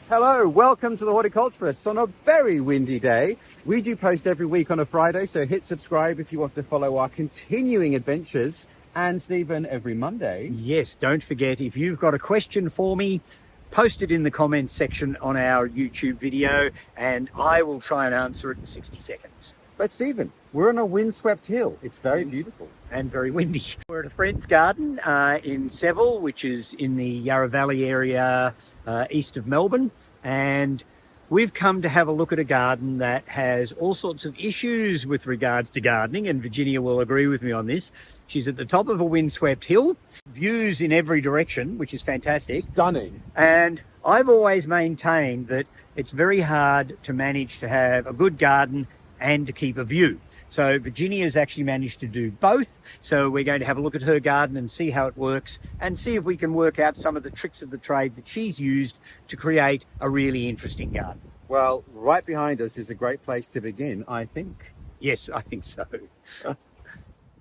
Hello, welcome to the Horticulturists on a very windy day. We do post every week on a Friday, so hit subscribe if you want to follow our continuing adventures. And Stephen, every Monday. Yes, don't forget, if you've got a question for me, post it in the comments section on our YouTube video and I will try and answer it in 60 seconds. But Stephen, we're on a windswept hill. It's very beautiful. And very windy. We're at a friend's garden in Seville, which is in the Yarra Valley area east of Melbourne. And we've come to have a look at a garden that has all sorts of issues with regards to gardening. And Virginia will agree with me on this. She's at the top of a windswept hill, views in every direction, which is fantastic. Stunning. And I've always maintained that it's very hard to manage to have a good garden and to keep a view. So Virginia's actually managed to do both. So we're going to have a look at her garden and see how it works and see if we can work out some of the tricks of the trade that she's used to create a really interesting garden. Well, right behind us is a great place to begin, I think. Yes, I think so. All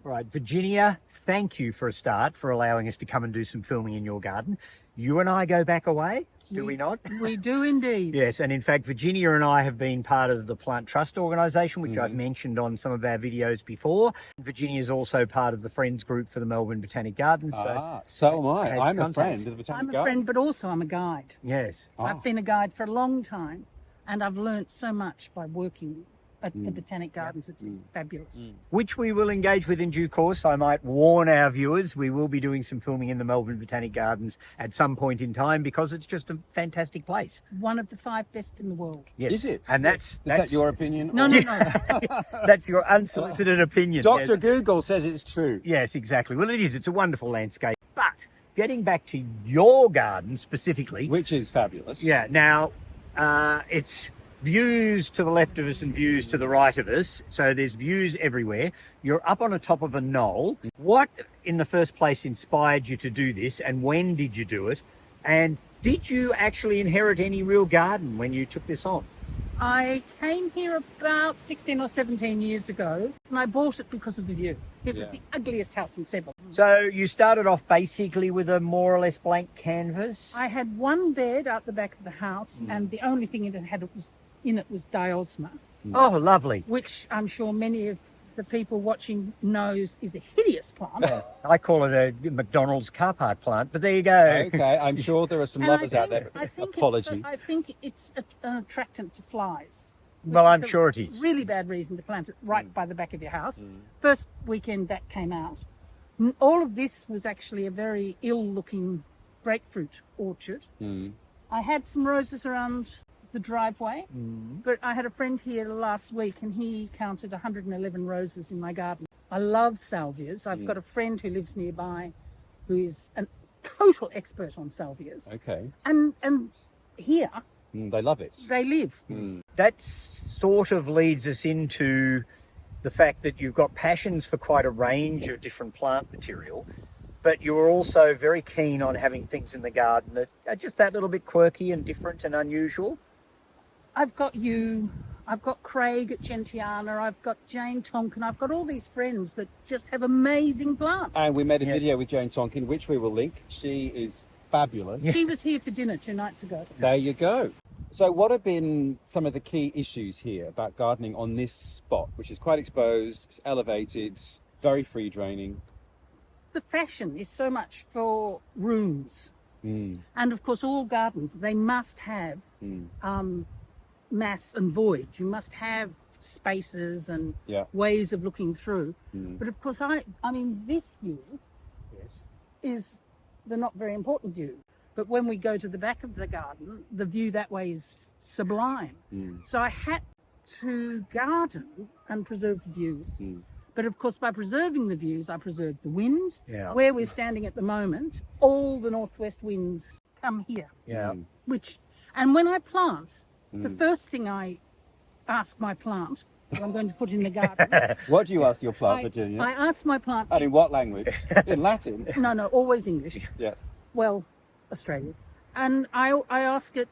right, Virginia, thank you for a start for allowing us to come and do some filming in your garden. You and I go back away, do we not? We do indeed. Yes, and in fact, Virginia and I have been part of the Plant Trust organisation, which I've mentioned on some of our videos before. Virginia is also part of the Friends group for the Melbourne Botanic Gardens. So am I. I'm a contact. friend of the Botanic I'm a Garden. friend, but also I'm a guide. Yes. I've been a guide for a long time, and I've learnt so much by working at the Botanic Gardens. It's been fabulous. Which we will engage with in due course. I might warn our viewers, we will be doing some filming in the Melbourne Botanic Gardens at some point in time because it's just a fantastic place. One of the 5 best in the world. Yes. Is it? And that's Is that your opinion? No, or- no, no. that's your unsolicited opinion. Dr. Yes. Google says it's true. Yes, exactly. Well, it is. It's a wonderful landscape. But getting back to your garden specifically, Which is fabulous. yeah, now it's views to the left of us and views to the right of us. So there's views everywhere. You're up on the top of a knoll. What, in the first place, inspired you to do this, and when did you do it? And did you actually inherit any real garden when you took this on? I came here about 16 or 17 years ago, and I bought it because of the view. It was the ugliest house in Seville. So you started off basically with a more or less blank canvas? I had one bed out the back of the house, and the only thing it had was diosma, Oh, lovely. which I'm sure many of the people watching knows is a hideous plant. I call it a McDonald's car park plant, but there you go. Okay, I'm sure there are some And lovers out there. Apologies. I think it's an attractant to flies. Well, I'm It's a sure it is. Really bad reason to plant it right by the back of your house. First weekend that came out. All of this was actually a very ill-looking grapefruit orchard. I had some roses around the driveway, but I had a friend here last week and he counted 111 roses in my garden. I love salvias. I've got a friend who lives nearby who is a total expert on salvias. Okay. And here They love it. they live. That sort of leads us into the fact that you've got passions for quite a range of different plant material, but you're also very keen on having things in the garden that are just that little bit quirky and different and unusual. I've got you, I've got Craig at Gentiana, I've got Jane Tonkin, I've got all these friends that just have amazing plants. And we made a video with Jane Tonkin, which we will link. She is fabulous. She was here for dinner 2 nights ago. There you go. So what have been some of the key issues here about gardening on this spot, which is quite exposed, it's elevated, very free draining? The fashion is so much for rooms. And of course all gardens, they must have mass and void. You must have spaces and ways of looking through. But of course, I mean, this view is the not very important view. But when we go to the back of the garden, the view that way is sublime. So I had to garden and preserve the views. But of course, by preserving the views, I preserved the wind. Where we're standing at the moment, all the northwest winds come here. And when I plant, the first thing I ask my plant, that I'm going to put in the garden. What do you ask your plant, Virginia? I ask my plant. And in what language? In Latin? No, always English. Yeah. Well, Australian. And I ask it,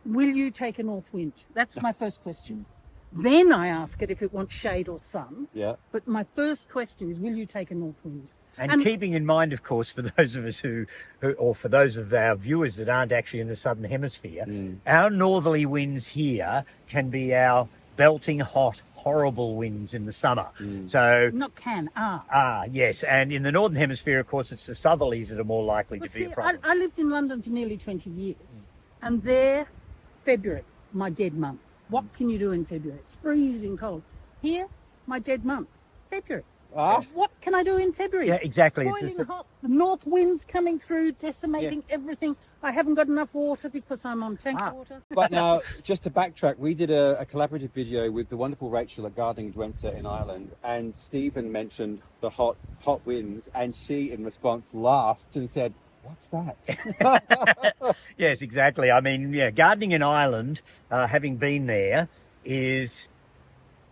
will you take a north wind? That's my first question. Then I ask it if it wants shade or sun. Yeah. But my first question is, will you take a north wind? And keeping in mind, of course, for those of us or for those of our viewers that aren't actually in the southern hemisphere, our northerly winds here can be our belting hot, horrible winds in the summer. So yes, and in the northern hemisphere, of course, it's the southerlies that are more likely to be a problem. I lived in London for nearly 20 years, and there, February, my dead month. What can you do in February? It's freezing cold. Here, my dead month, February. What can I do in February? Yeah, exactly. It's boiling hot. The north wind's coming through, decimating everything. I haven't got enough water because I'm on tank water. But now, just to backtrack, we did a collaborative video with the wonderful Rachel at Gardening Dwenser in Ireland, and Stephen mentioned the hot winds, and she, in response, laughed and said, "What's that?" Yes, exactly. I mean, gardening in Ireland, having been there, is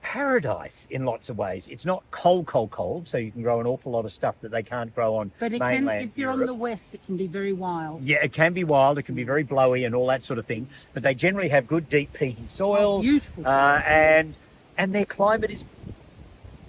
paradise in lots of ways. It's not cold, so you can grow an awful lot of stuff that they can't grow on mainland But if you're Europe. on the west, it can be very wild. Yeah, it can be wild. It can be very blowy and all that sort of thing. But they generally have good, deep, peaty soils. Beautiful. And their climate is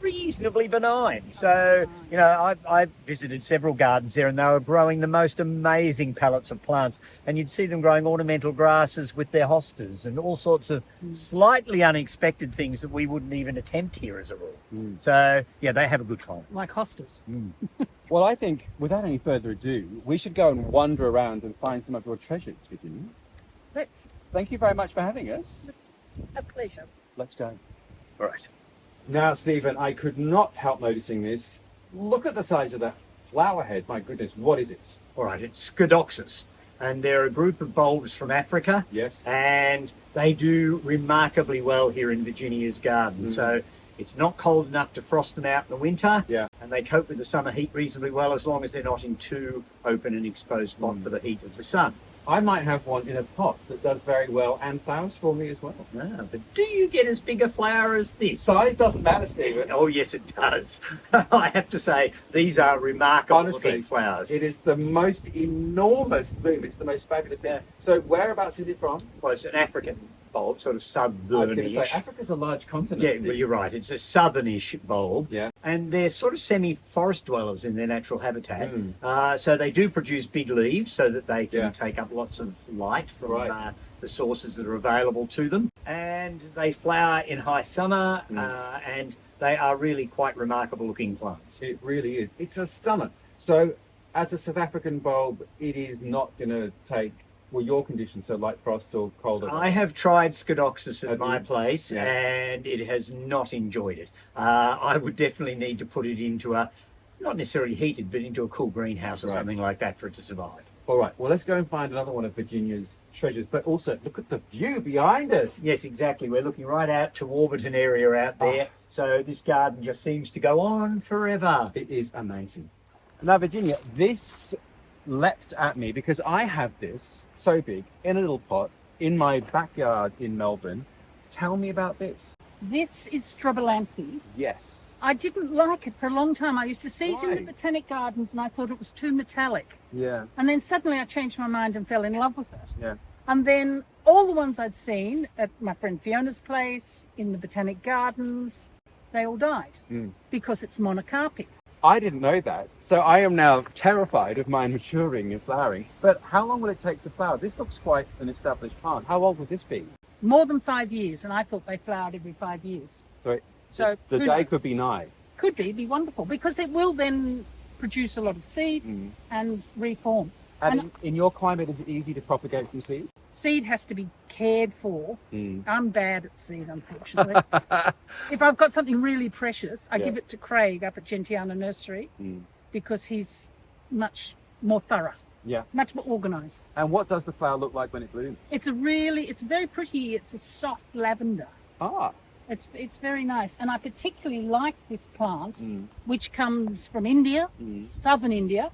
reasonably benign. So, you know, I've visited several gardens there, and they were growing the most amazing pallets of plants. And you'd see them growing ornamental grasses with their hostas and all sorts of slightly unexpected things that we wouldn't even attempt here as a rule. So, yeah, they have a good climate. Like hostas. Well, I think, without any further ado, we should go and wander around and find some of your treasures, Virginia. Thank you very much for having us. It's a pleasure. Let's go. All right. Now, Stephen, I could not help noticing this. Look at the size of that flower head. My goodness, what is it? All right, it's Scadoxus, and they're a group of bulbs from Africa. Yes. And they do remarkably well here in Virginia's garden. So it's not cold enough to frost them out in the winter. Yeah. And they cope with the summer heat reasonably well, as long as they're not in too open and exposed spot for the heat of the sun. I might have one in a pot that does very well and flowers for me as well. But do you get as big a flower as this? Size doesn't matter, Stephen. Oh, yes, it does. I have to say, these are remarkable Honestly, looking flowers. It is the most enormous bloom. It's the most fabulous thing. So whereabouts is it from? Well, it's an African bulb, sort of I was going to say, southernish. Africa's a large continent. Yeah, well, you're right. It's a southernish bulb. Yeah. And they're sort of semi-forest dwellers in their natural habitat. So they do produce big leaves so that they can take up lots of light from the sources that are available to them. And they flower in high summer, and they are really quite remarkable looking plants. It really is. It's a stunner. So as a South African bulb, it is not going to take, well, your conditions, so light frost or colder. I have tried Scadoxus at Have my you? place, Yeah. and it has not enjoyed it. I would definitely need to put it into a, not necessarily heated, but into a cool greenhouse or something like that for it to survive. All right, well, let's go and find another one of Virginia's treasures. But also, look at the view behind us. Yes, exactly. We're looking right out to Warburton area out there. So this garden just seems to go on forever. It is amazing. Now, Virginia, this leapt at me because I have this so big in a little pot in my backyard in Melbourne. Tell me about this. This is Strobilanthes. Yes. I didn't like it for a long time. I used to see it in Why? the botanic gardens and I thought it was too metallic. Yeah. And then suddenly I changed my mind and fell in love with it. Yeah. And then all the ones I'd seen at my friend Fiona's place, in the botanic gardens, they all died because it's monocarpic. I didn't know that. So I am now terrified of mine maturing and flowering. But how long will it take to flower? This looks quite an established plant. How old would this be? More than 5 years, and I thought they flowered every 5 years. So the who day knows? could be nigh. Could be wonderful, because it will then produce a lot of seed and reform. And in your climate, is it easy to propagate from seed? Seed has to be cared for. I'm bad at seed, unfortunately. If I've got something really precious, I give it to Craig up at Gentiana Nursery because he's much more thorough, much more organised. And what does the flower look like when it blooms? It's very pretty. It's a soft lavender. It's very nice. And I particularly like this plant, which comes from India, southern India,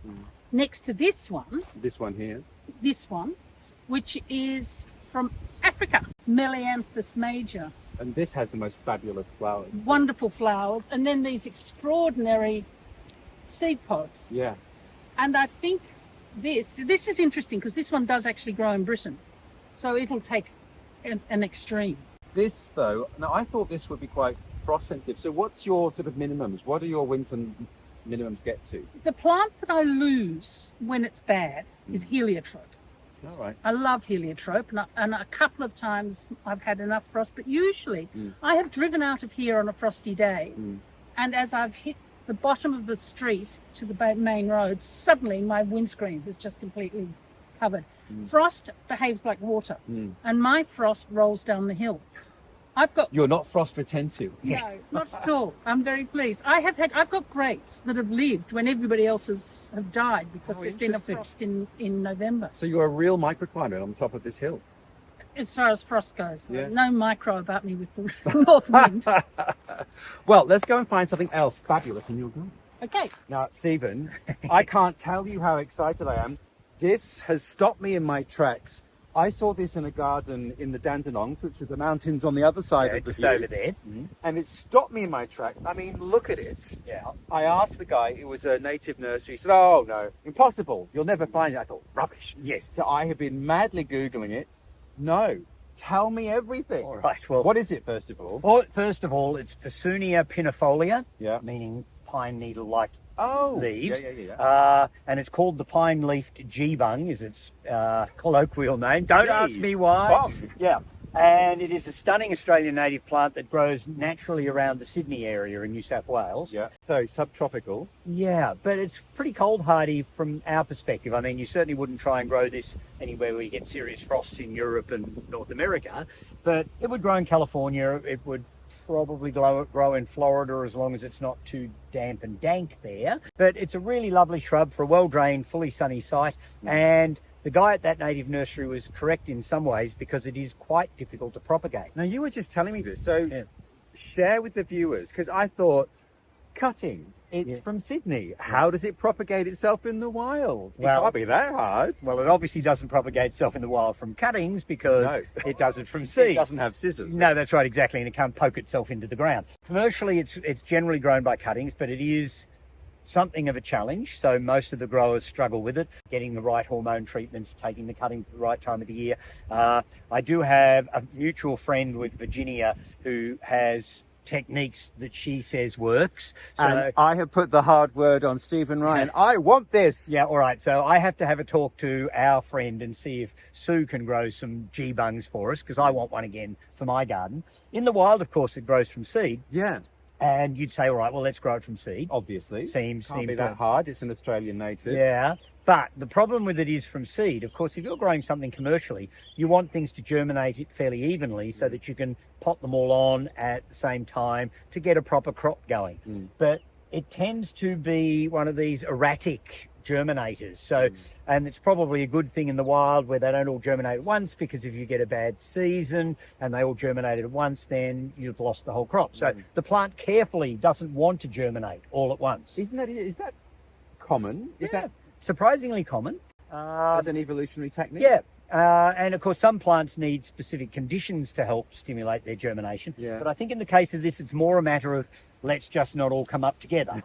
next to this one, here. which is from Africa, Melianthus major. And this has the most fabulous flowers. Wonderful flowers. And then these extraordinary seed pods. Yeah. And I think this is interesting because this one does actually grow in Britain. So it'll take an extreme. This, though, now I thought this would be quite frost sensitive. So what's your sort of minimums? What are your winter minimums get to? The plant that I lose when it's bad is heliotrope. All right. I love heliotrope, and a couple of times I've had enough frost, but usually I have driven out of here on a frosty day, and as I've hit the bottom of the street to the main road, suddenly my windscreen is just completely covered. Frost behaves like water, and my frost rolls down the hill. You're not frost retentive. No, not at all. I'm very pleased. I've got grapes that have lived when everybody else have died because there's been a frost in November. So you're a real microclimate on top of this hill. As far as frost goes, no micro about me with the north wind. Well, let's go and find something else fabulous in your garden. Okay. Now, Stephen, I can't tell you how excited I am. This has stopped me in my tracks. I saw this in a garden in the Dandenongs, which are the mountains on the other side of the just over there. And it stopped me in my tracks. I mean, look at it. Yeah. I asked the guy, it was a native nursery. He said, oh, no, impossible. You'll never find it. I thought, rubbish. Yes. So I have been madly Googling it. No. Tell me everything. All right. Well, what is it, first of all? Well, first of all, it's Persoonia pinifolia, meaning pine needle-like leaves. And it's called the pine-leafed geebung, is its colloquial name. Don't ask me why. Yeah. And it is a stunning Australian native plant that grows naturally around the Sydney area in New South Wales. Yeah. So subtropical. Yeah, but it's pretty cold hardy from our perspective. I mean, you certainly wouldn't try and grow this anywhere where you get serious frosts in Europe and North America, but it would grow in California. It would probably grow in Florida as long as it's not too damp and dank there. But it's a really lovely shrub for a well-drained, fully sunny site. And the guy at that native nursery was correct in some ways because it is quite difficult to propagate. Now, you were just telling me this, so share with the viewers, because I thought, cuttings, it's from Sydney. How does it propagate itself in the wild? Well, it can't be that hard. Well, it obviously doesn't propagate itself in the wild from cuttings because it does it from seed. It doesn't have scissors. No, that's right, exactly, and it can't poke itself into the ground. Commercially, it's generally grown by cuttings, but it is something of a challenge, so most of the growers struggle with it, getting the right hormone treatments, taking the cuttings at the right time of the year. I do have a mutual friend with Virginia who has techniques that she says works. So, and I have put the hard word on Stephen Ryan. I want this. Yeah, all right. So I have to have a talk to our friend and see if Sue can grow some geebungs for us, because I want one again for my garden. In the wild, of course, it grows from seed. Yeah. And you'd say, all right, well, let's grow it from seed. Obviously. Can't be that hard. It's an Australian native. Yeah. But the problem with it is from seed. Of course, if you're growing something commercially, you want things to germinate it fairly evenly so that you can pot them all on at the same time to get a proper crop going. But it tends to be one of these erratic germinators. So, and it's probably a good thing in the wild where they don't all germinate at once, because if you get a bad season and they all germinated at once, then you've lost the whole crop. So the plant carefully doesn't want to germinate all at once. Is that common? Is that surprisingly common? As an evolutionary technique? Yeah. And of course, some plants need specific conditions to help stimulate their germination. Yeah. But I think in the case of this, it's more a matter of let's just not all come up together.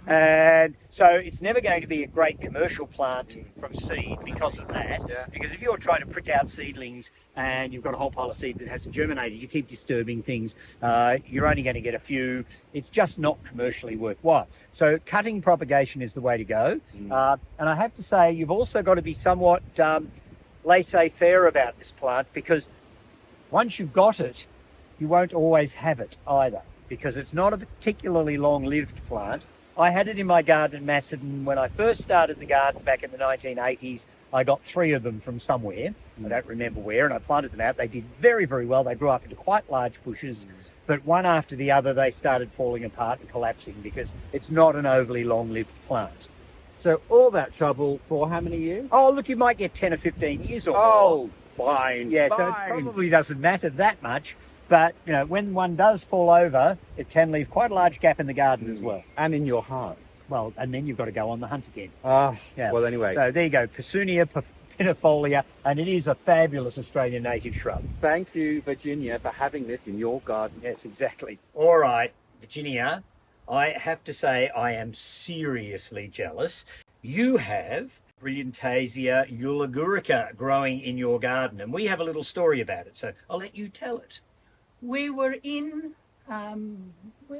And so it's never going to be a great commercial plant from seed because of that. Yeah. Because if you're trying to prick out seedlings and you've got a whole pile of seed that hasn't germinated, you keep disturbing things. You're only going to get a few. It's just not commercially worthwhile. So cutting propagation is the way to go. And I have to say, you've also got to be somewhat laissez-faire about this plant, because once you've got it, you won't always have it either, because it's not a particularly long-lived plant. I had it in my garden at Macedon when I first started the garden back in the 1980s. I got 3 of them from somewhere. I don't remember where, and I planted them out. They did very, very well. They grew up into quite large bushes, but one after the other, they started falling apart and collapsing because it's not an overly long-lived plant. So all that trouble for how many years? Oh, look, you might get 10 or 15 years or more. Oh, fine. Yeah, so it probably doesn't matter that much. But, you know, when one does fall over, it can leave quite a large gap in the garden as well. And in your heart. Well, and then you've got to go on the hunt again. Well, anyway. So there you go, Persoonia pinifolia, and it is a fabulous Australian native shrub. Thank you, Virginia, for having this in your garden. Yes, exactly. All right, Virginia, I have to say I am seriously jealous. You have Brillantaisia ulugurica growing in your garden, and we have a little story about it, so I'll let you tell it. We were in, where were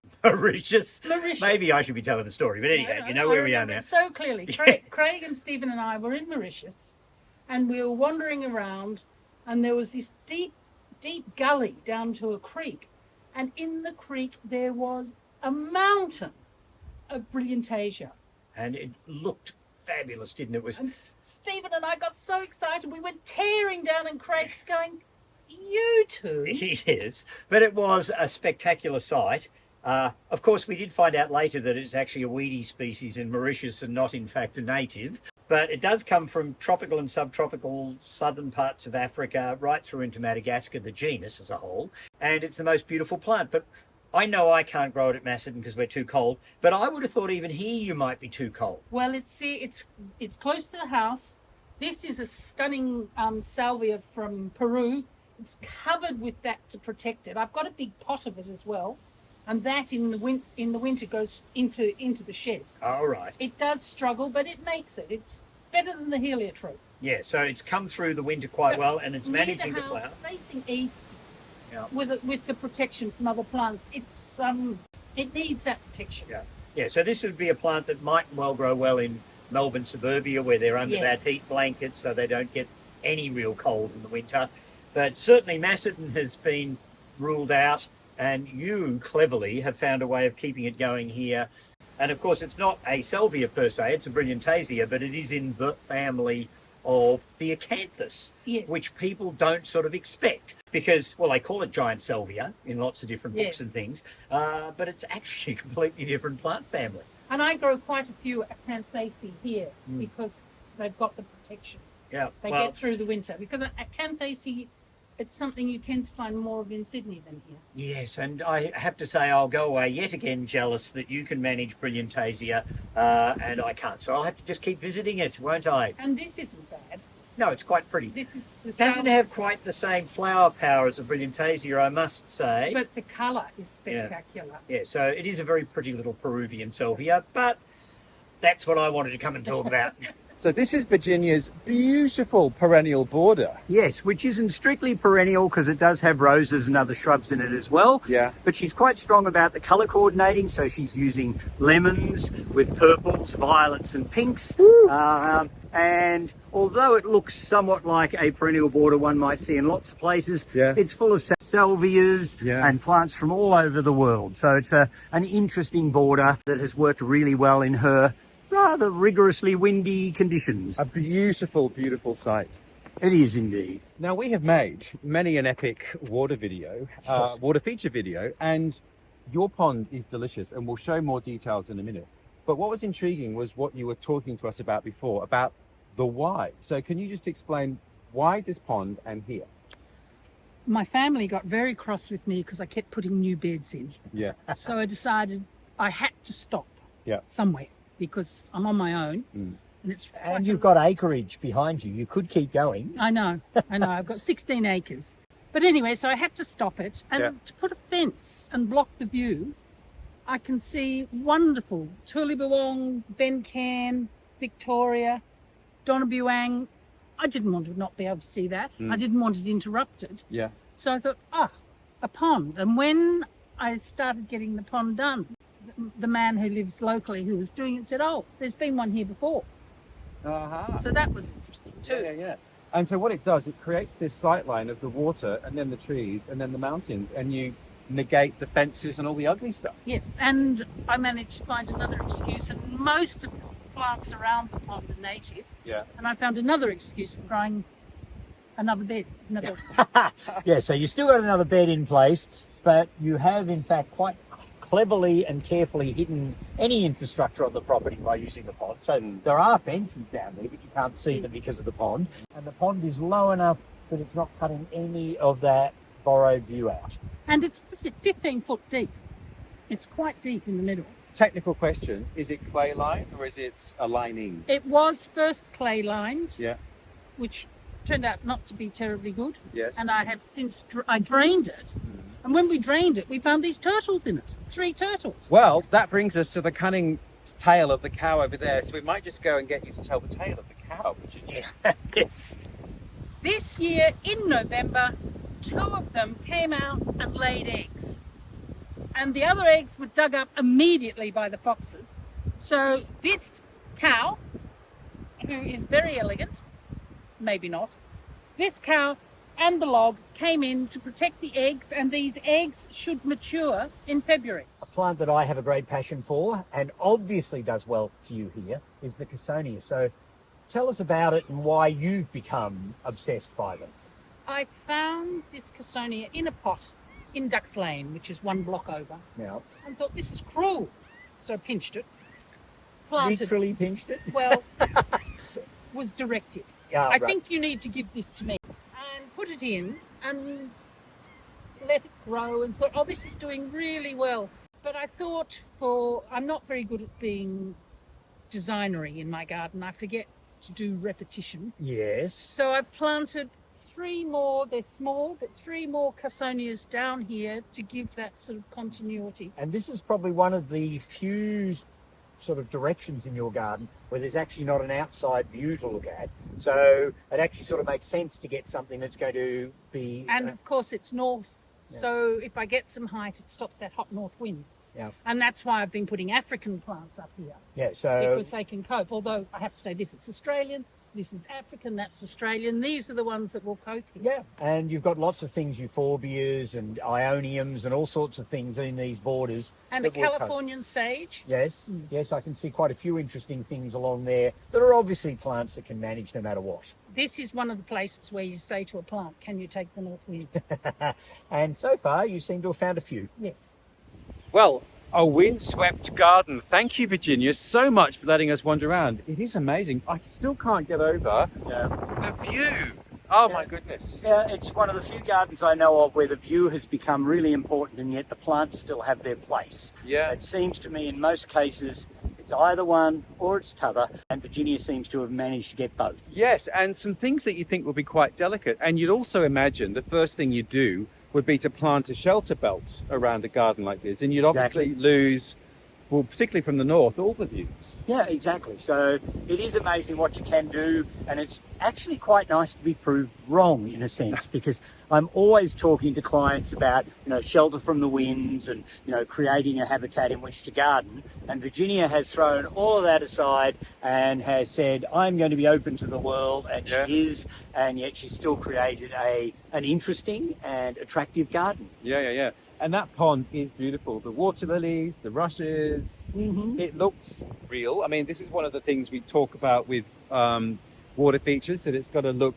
we? Mauritius. Mauritius. Maybe I should be telling the story, but anyhow, you know where we are now. So clearly, Craig and Stephen and I were in Mauritius, and we were wandering around, and there was this deep gully down to a creek, and in the creek there was a mountain of Brillantaisia. And it looked fabulous, didn't it? And Stephen and I got so excited, we went tearing down, and Craig's going, "You two?" Yes, but it was a spectacular sight. Of course, we did find out later that it's actually a weedy species in Mauritius and not, in fact, a native. But it does come from tropical and subtropical southern parts of Africa, right through into Madagascar, the genus as a whole. And it's the most beautiful plant. But I know I can't grow it at Macedon because we're too cold. But I would have thought even here you might be too cold. Well, it's close to the house. This is a stunning salvia from Peru. It's covered with that to protect it. I've got a big pot of it as well. And that in the winter goes into the shed. All right. It does struggle, but it makes it. It's better than the heliotrope. Yeah, so it's come through the winter quite well, and it's managing to flower. Facing east, yeah. with the protection from other plants. It needs that protection. Yeah, yeah. So this would be a plant that might well grow well in Melbourne suburbia, where they're under that heat blanket, so they don't get any real cold in the winter. But certainly Macedon has been ruled out. And you cleverly have found a way of keeping it going here. And of course, it's not a salvia per se, it's a Brillantaisia, but it is in the family of the Acanthus, which people don't sort of expect because, well, they call it giant salvia in lots of different books and things, but it's actually a completely different plant family. And I grow quite a few Acanthaceae here because they've got the protection. Yeah, they get through the winter because Acanthaceae, it's something you tend to find more of in Sydney than here. Yes, and I have to say I'll go away yet again jealous that you can manage Brillantaisia and I can't. So I'll have to just keep visiting it, won't I? And this isn't bad. No, it's quite pretty. This is it doesn't have quite the same flower power as a Brillantaisia, I must say. But the colour is spectacular. Yeah, so it is a very pretty little Peruvian salvia, but that's what I wanted to come and talk about. So this is Virginia's beautiful perennial border. Yes, which isn't strictly perennial because it does have roses and other shrubs in it as well. Yeah. But she's quite strong about the colour coordinating, so she's using lemons with purples, violets and pinks. And although it looks somewhat like a perennial border one might see in lots of places, it's full of salvias and plants from all over the world. So it's an interesting border that has worked really well in her rather rigorously windy conditions. A beautiful, beautiful site. It is indeed. Now, we have made many an epic water video, water feature video, and your pond is delicious, and we'll show more details in a minute. But what was intriguing was what you were talking to us about before, about the why. So can you just explain why this pond and here? My family got very cross with me because I kept putting new beds in. Yeah. So I decided I had to stop somewhere because I'm on my own. And you've got acreage behind you. You could keep going. I know. I've got 16 acres. But anyway, so I had to stop it. And to put a fence and block the view, I can see wonderful Tullibawang, Bencan, Victoria, Donabuang. I didn't want to not be able to see that. I didn't want it interrupted. Yeah. So I thought, a pond. And when I started getting the pond done, the man who lives locally who was doing it said, there's been one here before. So that was interesting too. Yeah. And so what it does, it creates this sight line of the water and then the trees and then the mountains, and you negate the fences and all the ugly stuff. Yes, and I managed to find another excuse, and most of the plants around the pond are native. Yeah. And I found another excuse for growing another bed. Yeah, so you still got another bed in place, but you have in fact quite cleverly and carefully hidden any infrastructure on the property by using the pond. So there are fences down there, but you can't see them because of the pond. And the pond is low enough that it's not cutting any of that borrowed view out. And it's 15 foot deep. It's quite deep in the middle. Technical question, is it clay lined or is it a lining? It was first clay lined, which turned out not to be terribly good. Yes. And I have since I drained it. And when we drained it, we found these turtles in it. 3 turtles. Well, that brings us to the cunning tale of the cow over there. So we might just go and get you to tell the tale of the cow. Yes. This year in November, 2 of them came out and laid eggs. and the other eggs were dug up immediately by the foxes. So this cow, who is very elegant, maybe not, this cow and the log came in to protect the eggs, and these eggs should mature in February. A plant that I have a great passion for and obviously does well for you here is the Casona. So tell us about it and why you've become obsessed by them. I found this Casona in a pot in Ducks Lane, which is 1 block over, and thought, this is cruel. So I pinched it, planted. Literally pinched it? Well, was directive. Yeah, I think you need to give this to me. And put it in and let it grow and thought, oh, this is doing really well. But I thought, I'm not very good at being designery in my garden. I forget to do repetition. Yes. So I've planted 3 more, they're small, but 3 more Casonias down here to give that sort of continuity. And this is probably one of the few sort of directions in your garden where there's actually not an outside view to look at. So it actually sort of makes sense to get something that's going to be... And of course it's north, so if I get some height, it stops that hot north wind. Yeah. And that's why I've been putting African plants up here. Yeah, so... Because they can cope, although I have to say this is Australian, this is African, that's Australian. These are the ones that will cope here. Yeah, and you've got lots of things, euphorbias and ioniums and all sorts of things in these borders. And a Californian sage. Yes, yes, I can see quite a few interesting things along there that are obviously plants that can manage no matter what. This is one of the places where you say to a plant, can you take the north wind? And so far, you seem to have found a few. Yes. Well, a windswept garden. Thank you, Virginia, so much for letting us wander around. It is amazing. I still can't get over the view. Oh, my goodness. Yeah, it's one of the few gardens I know of where the view has become really important and yet the plants still have their place. Yeah. It seems to me in most cases it's either one or it's t'other, and Virginia seems to have managed to get both. Yes, and some things that you think will be quite delicate. And you'd also imagine the first thing you do would be to plant a shelter belt around a garden like this, and you'd obviously lose, well, particularly from the north, all the views. Yeah, exactly. So it is amazing what you can do, and it's actually quite nice to be proved wrong in a sense, because I'm always talking to clients about, shelter from the winds and, creating a habitat in which to garden. And Virginia has thrown all of that aside and has said, I'm going to be open to the world, and she is, and yet she's still created an interesting and attractive garden. Yeah. And that pond is beautiful. The water lilies, the rushes, it looks real. I mean, this is one of the things we talk about with water features, that it's got to look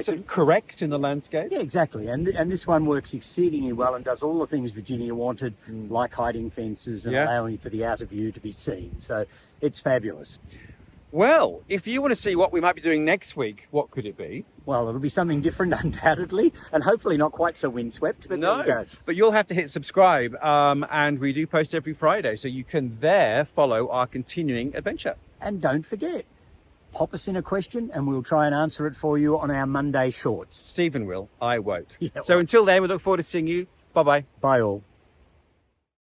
sort of correct in the landscape. Yeah, exactly. And this one works exceedingly well and does all the things Virginia wanted, like hiding fences and allowing for the outer view to be seen. So it's fabulous. Well, if you want to see what we might be doing next week, what could it be? Well, it'll be something different, undoubtedly, and hopefully not quite so windswept. But there you go. But you'll have to hit subscribe, and we do post every Friday, so you can there follow our continuing adventure. And don't forget, pop us in a question and we'll try and answer it for you on our Monday shorts. Stephen will, I won't. Yeah, so until then, we look forward to seeing you. Bye-bye. Bye all.